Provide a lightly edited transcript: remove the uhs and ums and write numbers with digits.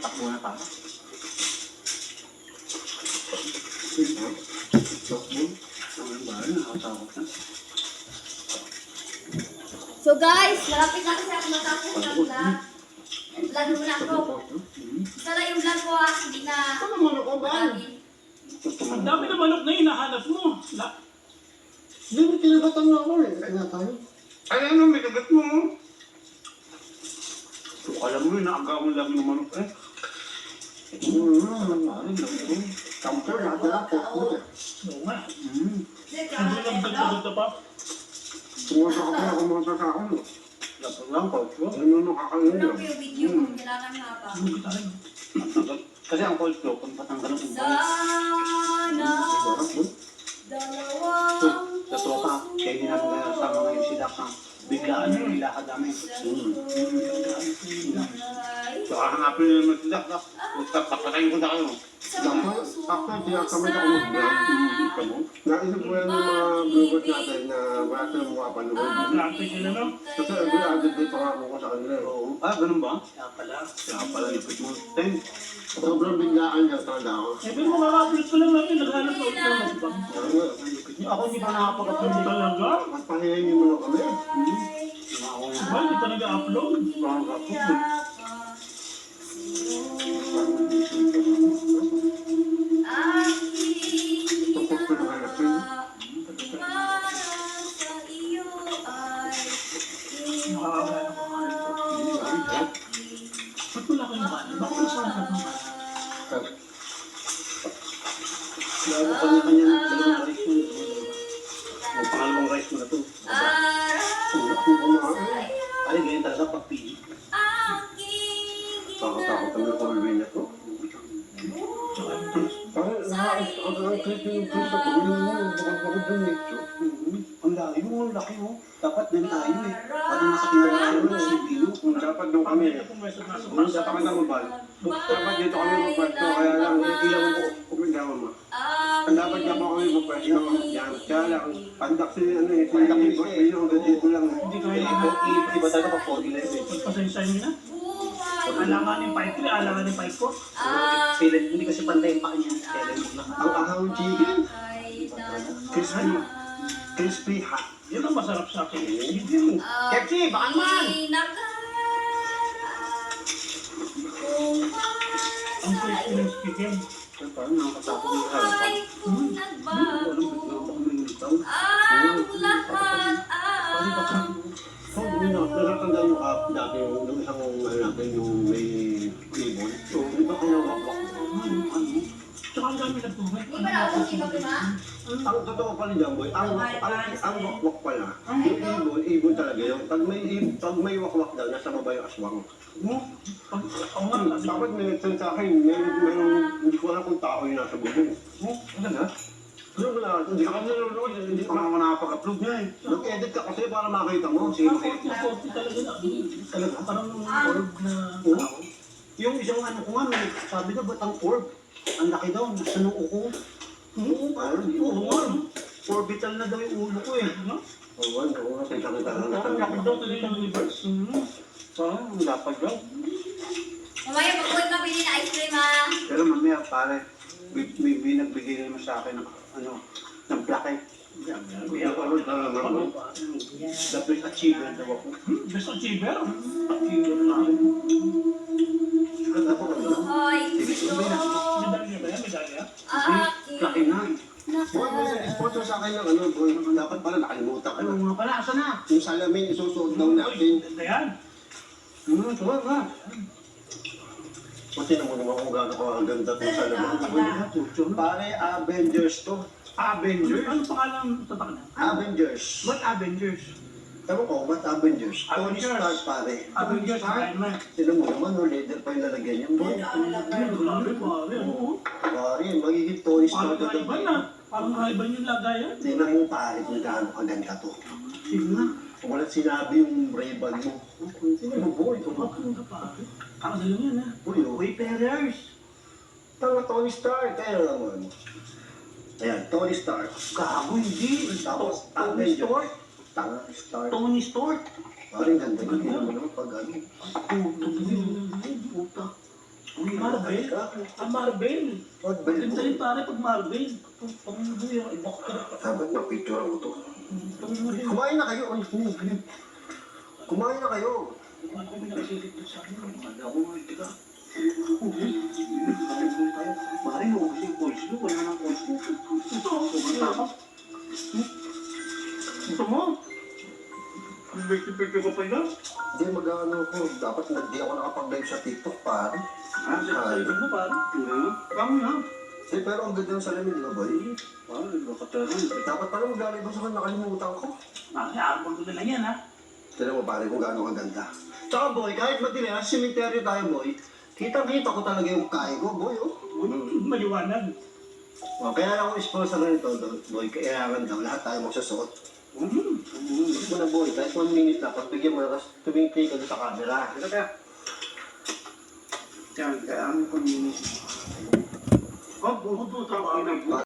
Takbo na pa. So guys, malapit na kasi ako matapos ng vlog. Vlog muna ako. Isa lang yung vlog ko ha, hindi na marami. Ang dami na manok na hinahanap mo. Hindi mo kinabatan na ako eh. Kaya tayo. Ay, ano, may kagat mo. So, alam mo yun, naagaw lang ng manok eh. Kamper, lahat po. Oo nga. Hindi, Hindi lang dagdag pa. Tumasa ka pa ako mga sa akin. Lapag lang po. Ano nakakain Ano yun? ko yung video kung kailangan haba. Hindi ka rin. Kasi ang cold flow, kung patanggal ang umbay. Sana dalawang Totoo pa, kaya hindi namin kasama ngayon sila kang biglaan yung nilakad namin. So, hahanapin nyo naman sila. Papatayin ko na kayo. After tinakamay ako mag-vlog, naisip ko yan yung mga viewers natin na wala silang mukha panood. Grabe sila no? Kasi every other day pa ako ko sa kanila. Oo. Ah, ganun ba? Kaya pala lipit mo. Ten. Sobrang biglaan niya talaga ako. Eh, pero makaka-upload ko lang namin. Naghanap ko ito. Ako hindi pa nakapag-upload Hindi dito. talaga. Mas pahihingin mo na kami. Ba, hindi pa nag-upload. Ba't wala kayong bala? Bakit nasaan ka ng bala? Lalo kanya-kanya ng dalawang rice mo. O, pangalawang rice mo na to. Ay, ganyan talaga pag-pili. Takot-takot kami ko rin niya to. Parang nakakakit yung puso ko. Bakit dun eh. Ang laki mo, ang laki mo. Dapat din tayo eh. Parang nasa kinalayo na si Pino. Dapat doon kami eh. Kung dapat kami na mabal. Dapat dito kami magpwesto. Kaya lang, ilang ko kumigawa mo. Ang dapat niya po kami magpwesto. Yan. Kaya lang, pandak si ano eh. Pandak yung boss Pino. Hanggang dito lang. Hindi ko Iba talaga pag 40 Pasensya nyo na. Alanganin 5-3, alanganin 5-4. Hindi kasi pantay pa kanya. Kaya lang yung lahat. Ang ahang chicken. Crispy hot. Yun ang masarap sa akin. Kepsi, baka naman! Ang crispy ng chicken. Parang nakakatakot yung harapan. Hindi na, natatandaan yung app dati yung isang natin yung may ibon. So, di ba kaya wakwak? Tsaka ang dami ng tubig. Ang totoo pala dyan, boy, ang wakwak pala, yung ibon talaga yun. Pag may wakwak daw, nasa baba yung aswang. Oo nga, Dapat may nagsan sa akin, hindi ko alam kung tao yung nasa bubong. Talaga? Ano ba na, hindi ka kami nanonood, Hindi pa nga nakapag-upload niya eh. Nag-edit ka kasi para makita mo. Sino kaya? Coffee talaga na. Talaga? Parang orb na tao. Yung isang ano ko nga, sabi na ba't ang orb? Ang laki daw, nasa nung uko. Oo, Oo nga. Orbital na daw yung ulo ko eh. No? Oo, kasi kita na. Ang laki daw tuloy ng universe. Parang dapat daw. Mamaya pag-uwi kami ng ice cream ha. Pero mamaya pare, may nagbigay naman sa akin ng ano, ng plaque. The best achiever daw ako. Best achiever? Achiever na ako. Hoy, Medalya ba yan? Medalya? Plaque na. Boy, may sponsor sa akin ng ano, boy. Dapat pala nakalimutan ko Ano na. nga pala, asa na? Yung salamin, isusuot daw natin. Ayan. Tuwa nga. Kasi naman naman kung gano'n ko ang ganda ng salamin. Pare, Avengers to. Avengers? Ano pangalan ng tatak na? Avengers. Ba't Avengers? Tama ko, what Avengers? Tony Avengers. Stark, pare. Avengers Iron Man. Sila mo naman, no, leader pa yung lalagyan niya. Boy, Grabe, pare. Oo. pare, magiging Tony Parang Stark kaiban na. Parang kaiban yung lagayan. Tingnan mo, pare, kung gaano kaganda to. Sige nga. Walang sinabi yung Ray-Ban mo. Sino mo, boy? Kapag ka pare. Kakasalan yan ha. Boy, oh. Wayfarers. Tanga Tony Stark, kaya naman. Ayan, Tony Stark. Gago, hindi. Tapos, Tony Avengers. Stark. Tanga Stark. Tony Stark. Parang ganda yun. Hindi naman ako pag ano. Puta. Marvel? Ah, Marvel. Marvel Ganda po. rin pare pag Marvel. Pang yung ibok ka na. Dapat na-picture ko to. Pang-Marvel. Kumain na kayo. Ay, kumain na kayo. Kung kami nakasilip doon sa akin, akala ko nga, tika. Mari mo kasi yung voice mo, wala nang voice mo. Sobrang tama. Gusto mo? Picture ko pa yun. Hindi, mag-ano ko. Dapat hindi ako nakapag-live sa TikTok, pare. Sa ibig mo pare. Kami na. Eh, pero ang ganda ng salamin, di ba, boy? Dapat pala mag-live sa kanya, nakalimutan ko. Arbol ko na lang yan ha. Tignan mo, pare, kung gaano kaganda. Tsaka, boy, kahit madilim, sa cemetery tayo, boy, kitang-kita ko talaga yung kaya ko, boy, oh. Maliwanag. Oh, kaya lang ako sponsor na ito, boy, kailangan daw, lahat tayo magsusuot. Gusto mo na, boy, kahit 1 minute na, pagbigyan mo na, tapos tumingin ka sa camera. Ito kaya. Kaya ano kung... Oh, buto.